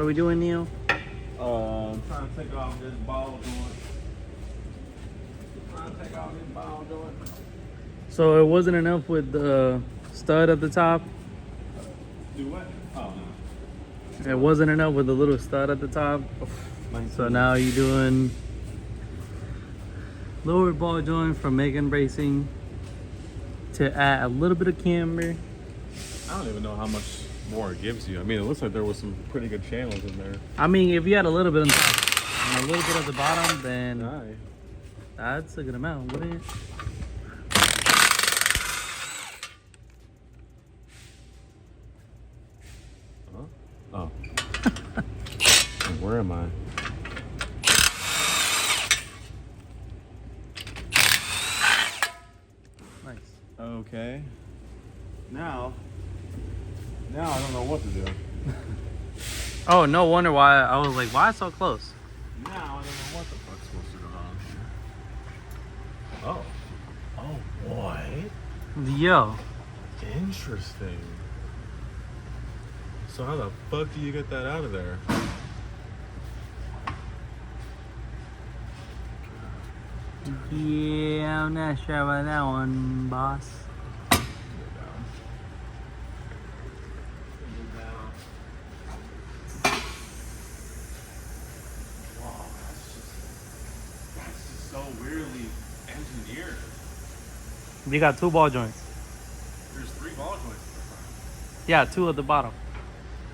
are we doing, Neil? I'm trying to take off this ball joint. So it wasn't enough with the stud at the top? Do what? Oh, no. It wasn't enough with the little stud at the top? So now you're doing lower ball joint from Megan Racing to add a little bit of camber. I don't even know how much more it gives you. I mean, it looks like there was some pretty good channels in there. I mean, if you had a little bit on top and a little bit at the bottom, then Aye. that's a good amount, wouldn't it? Huh? Oh. Where am I? Nice. Okay. Now I don't know what to do. Oh, no wonder why I was like, why so close? Now I don't know what the fuck's supposed to go on. Oh. Oh, boy. Yo. Interesting. So how the fuck do you get that out of there? Yeah, I'm not sure about that one, boss. So weirdly engineered. You got 2 ball joints. There's 3 ball joints. Yeah, 2 at the bottom.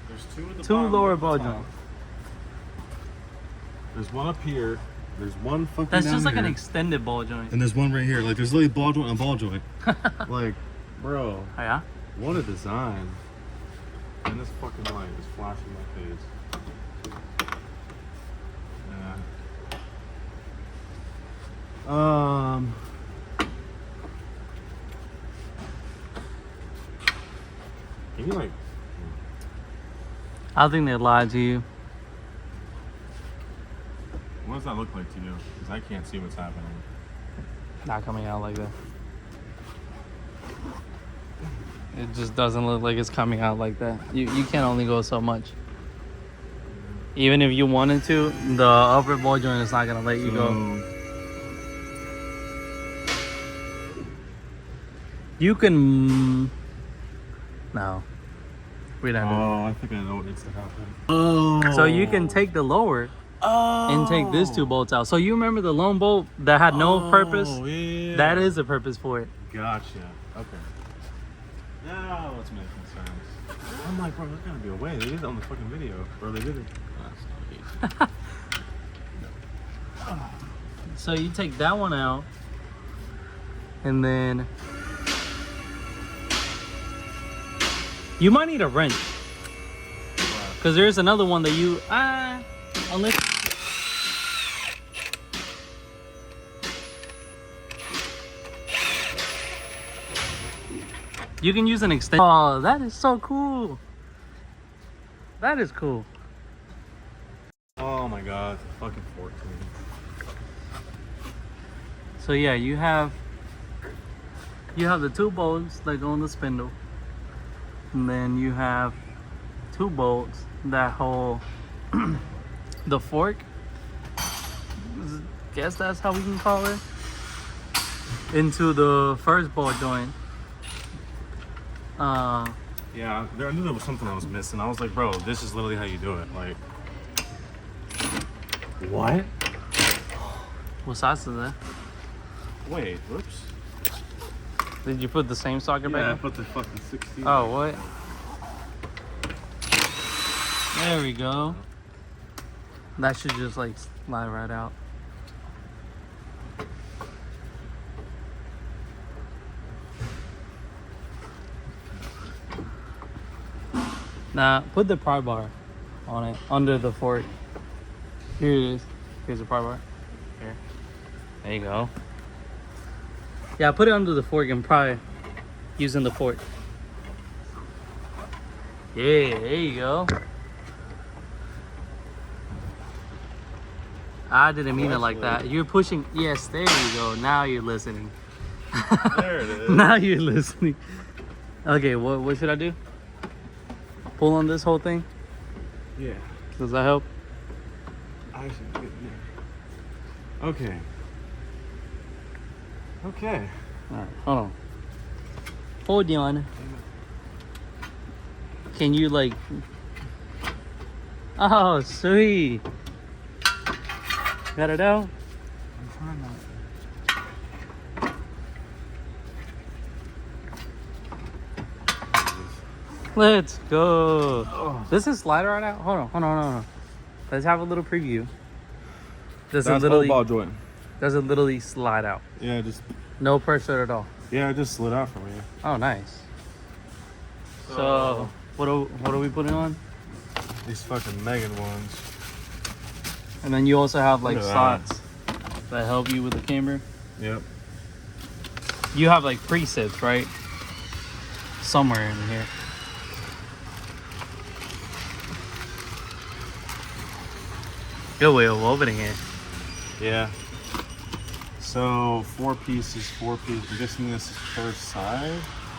There's 2 at the 2 bottom. lower At the ball top. joints. There's one up here. There's one fucking That's down just like here. an extended ball joint. And there's one right here. Like there's literally ball joint and ball joint. Like, bro, Oh, yeah? what a design. And this fucking light is flashing my face. Yeah. Can you like? I think they lied to you. What does that look like to you? Because I can't see what's happening. Not coming out like that. It just doesn't look like it's coming out like that. You can only go so much. Even if you wanted to, the upper ball joint is not gonna let you go. You can. No, we don't. Oh, I think I know what needs to happen. Oh. So you can take the lower and take these 2 bolts out. So you remember the lone bolt that had no purpose? Yeah. That is a purpose for it. Gotcha. Okay. Now let's make sense. I'm like, bro, there's gotta be a way. They did it on the fucking video. Or they did it. Oh, that's not easy. So you take that one out, and then you might need a wrench, because there's another one that you unless you can use an extension. Oh, that is so cool. That is cool. Oh my god, it's a fucking 14. So yeah, you have the 2 bolts that go in the spindle, and then you have 2 bolts that hold the fork. Guess that's how we can call it. Into the first ball joint. Yeah, I knew there was something I was missing. I was like, bro, this is literally how you do it. Like, what? What size is that? Wait, whoops. Did you put the same socket back Yeah, I in? put the fucking 16. Oh, what? There we go. That should just like slide right out. Now put the pry bar on it under the fork. Here it is. Here's the pry bar. Here. There you go. Yeah, put it under the fork and pry using the fork. Yeah, there you go. I didn't mean it like that. You're pushing. Yes, there you go. Now you're listening. There it is. Now you're listening. Okay, what should I do? Pull on this whole thing? Yeah. Does that help? I should get there. Okay. Okay. Alright, hold on. Hold on. Can you like... Oh, sweet. Got it out? I'm trying not. Let's go. Oh. Does this slide right out? Hold on. Let's have a little preview. Does That's it literally ball joint. does it literally slide out? Yeah, just No pressure at all. it just slid out for me. Oh, nice. So what are we putting on? These fucking Megan ones. And then you also have like Look at slots that help you with the camber. Yep. You have like presets, right? Somewhere in here. Good way of opening it. Yeah. So 4 pieces. I'm guessing this is first side.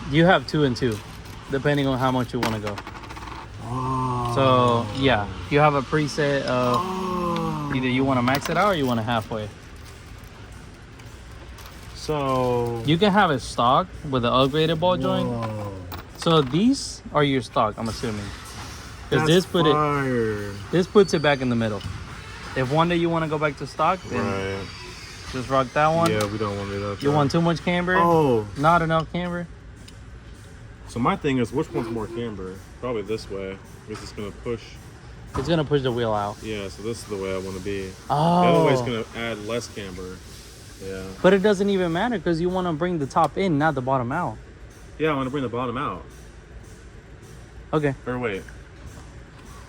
You have 2 and 2, depending on how much you want to go. Oh. So yeah, you have a preset of either you want to max it out or you want to halfway. So You can have it stock with an upgraded ball joint. Whoa. So these are your stock, I'm assuming. Because That's this puts it back in the middle. If one day you want to go back to stock, then right. just rock that one. Yeah, we don't want to do that. You want too much camber? Oh. Not enough camber? So my thing is, which one's more camber? Probably this way. Because it's gonna push. It's going to push the wheel out. Yeah. So this is the way I want to be. Oh. The other way is gonna add less camber. Yeah. But it doesn't even matter because you want to bring the top in, not the bottom out. Yeah, I want to bring the bottom out. Okay. Or wait.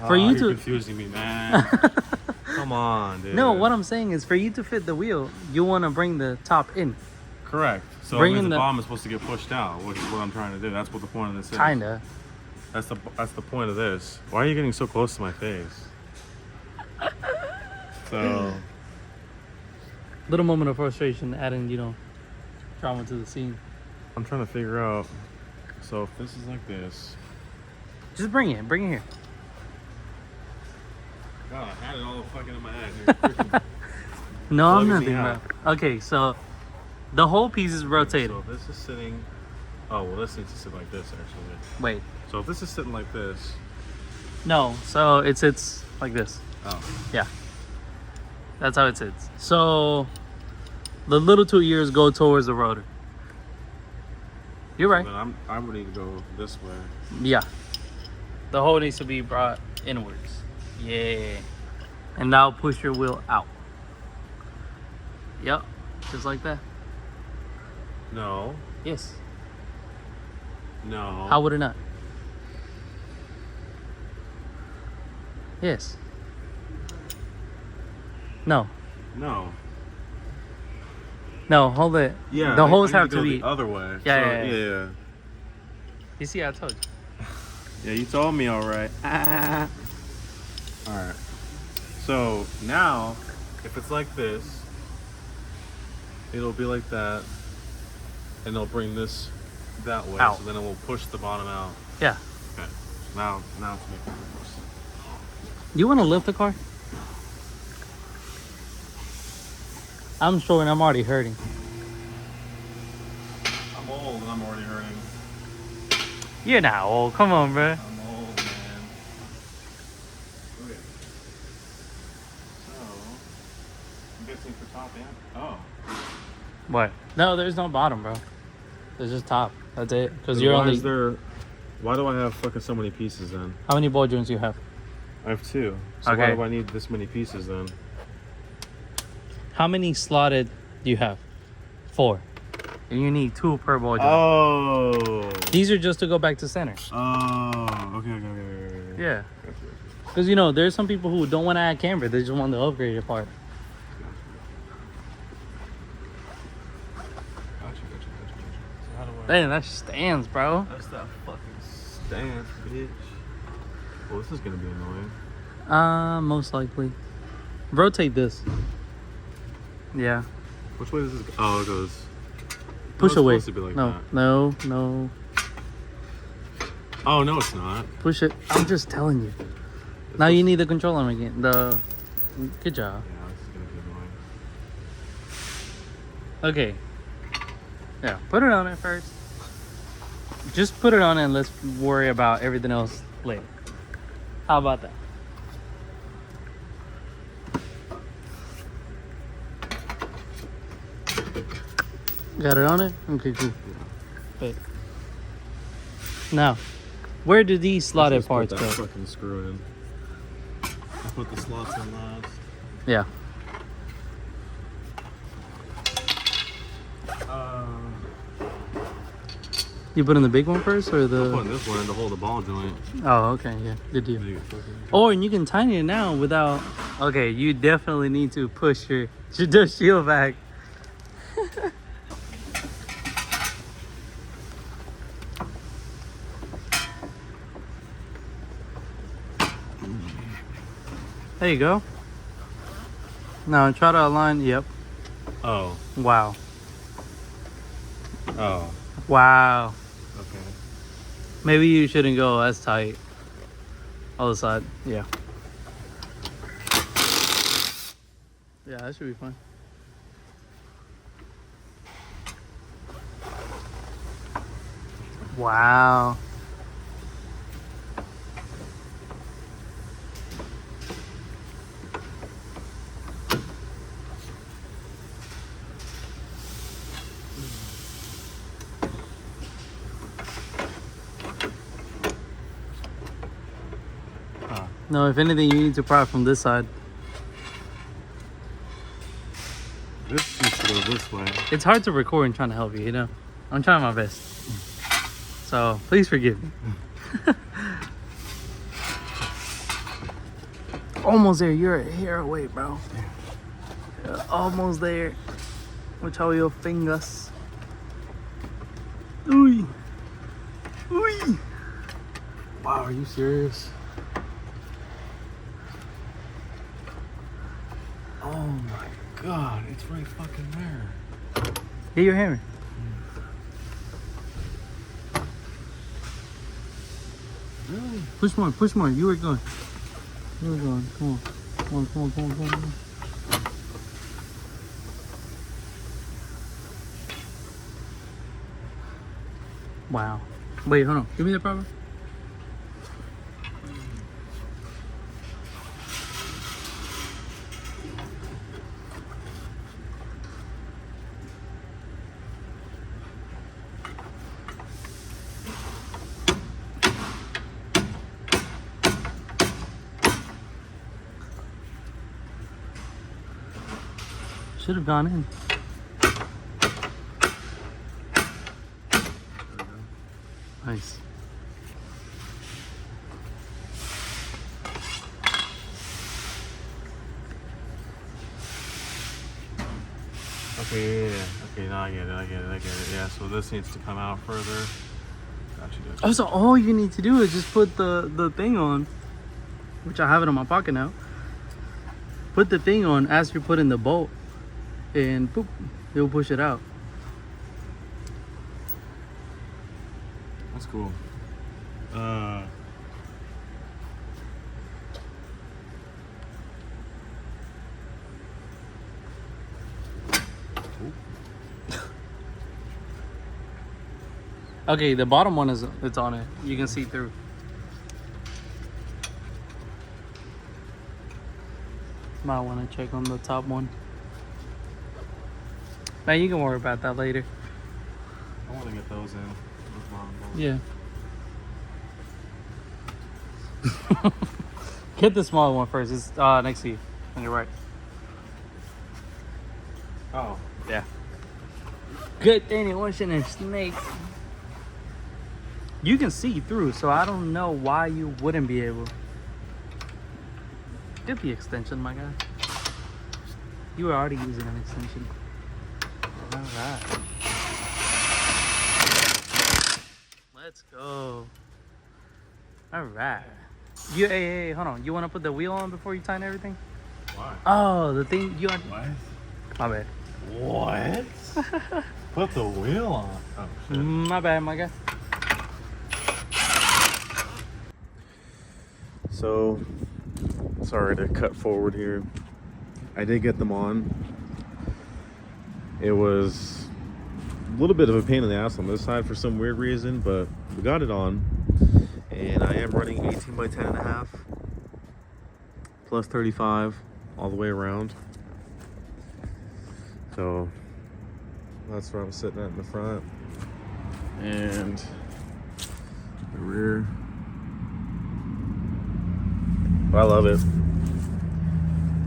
For you you're to... confusing me, man. Come on, dude. No, what I'm saying is for you to fit the wheel, you want to bring the top in. Correct. So Bring it means in the the- bottom is supposed to get pushed out, which is what I'm trying to do. That's what the point of this is. Kinda. That's the point of this. Why are you getting so close to my face? So Little moment of frustration, adding, drama to the scene. I'm trying to figure out. So if this is like this. Just bring it here. God, I had it all fucking in my head. No, I'm Plugging me nothing, bro. out. Okay, so the whole piece is rotated. So this is sitting. Oh well, this needs to sit like this actually. Wait, So if this is sitting like this. no, so it sits like this. Oh. Yeah, that's how it sits. So the little 2 ears go towards the rotor. You're right. Then I would need to go this way. Yeah, the hole needs to be brought inwards. Yeah, and now push your wheel out. Yep, just like that. No. Yes. No. How would it not? Yes. No. No. No, hold it. Yeah. The holes I need have to go be. the other way. Yeah, So, yeah. yeah. You see, I told you. Yeah, you told me all right. All right. So now, if it's like this, it'll be like that, and it'll bring this that way. Out. So then it will push the bottom out. Yeah. Okay. Now it's making sense. You want to lift the car? I'm short and I'm already hurting. I'm old and I'm already hurting. You're not old. Come on, bro. I'm old, man. Okay. So, I'm guessing for top end. Oh. What? No, there's no bottom, bro. There's just top. That's it. Because Then you're why only. is there? Why do I have fucking so many pieces then? How many ball joints you have? I have 2. So why Okay. do I need this many pieces then? How many slotted do you have? 4. And you need 2 per ball joint. Oh. These are just to go back to center. Oh. Okay. Yeah. Gotcha. Because, there's some people who don't want to add camber. They just want the upgraded part. Gotcha. So how do I? Damn, that stands, bro. That's that fucking stance, bitch. Well, this is gonna be annoying. Most likely. Rotate this. Yeah. Which way does this go? Oh, it goes. Push it's away. supposed to be like no, that. no. Oh, no, it's not. Push it. I'm just telling you. Now you need the controller again. Good job. Yeah, this is gonna be annoying. Okay. Yeah, put it on it first. Just put it on and let's worry about everything else later. How about that? Got it on it? Okay, cool. Wait. Now, where do these slotted parts go? Fucking screw in. I put the slots in last. Yeah. You put in the big one first or the... I'm putting this one in to hold the ball joint. Oh, okay, yeah. Good deal. Or you can tighten it now without... Okay, you definitely need to push your shield back. There you go. Now try to align. Yep. Oh. Wow. Oh. Wow. Okay. Maybe you shouldn't go as tight. Other side. Yeah. Yeah, that should be fine. Wow. No, if anything, you need to pry from this side. This needs to go this way. It's hard to record and trying to help you, you know? I'm trying my best. So, please forgive me. Almost there. You're a hair away, bro. You're almost there. Watch how your fingers. Ooh. Ooh. Wow, are you serious? Oh my god, it's right fucking there. Get your hammer. Really? Push more, push more. You were going. You were going. Come on. Come on, come on, come on, come on. Wow. Wait, hold on. Give me the problem. Should have gone in. Nice. Okay, yeah. Okay, now I get it. Yeah, so this needs to come out further. Gotcha. Oh, so all you need to do is just put the thing on, which I have it in my pocket now. Put the thing on as you're putting the bolt, and boop, it'll push it out. That's cool. Okay, the bottom one it's on it. You can see through. Might want to check on the top one. Man, you can worry about that later. I want to get those in. Those bottom bolts. Yeah. Get the small one first. It's next to you on your right. Oh. Yeah. Good thing it wasn't a snake. You can see through, so I don't know why you wouldn't be able. Get the extension, my guy. You were already using an extension. Alright. Let's go. Alright. Hey, hold on. You want to put the wheel on before you tighten everything? Why? Oh, the thing you... What? My bad. What? Put the wheel on. Oh, shit. My bad, my guy. So, Sorry to cut forward here. I did get them on. It was a little bit of a pain in the ass on this side for some weird reason, but we got it on. And I am running 18 by 10.5 plus 35 all the way around. So that's where I'm sitting at in the front. And the rear. I love it.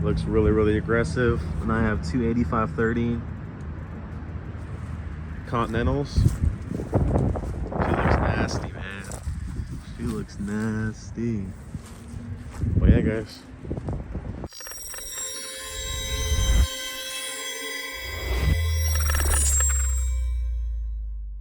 Looks really, really aggressive. And I have two 85/30 Continentals. She looks nasty, man. She looks nasty. But yeah, guys.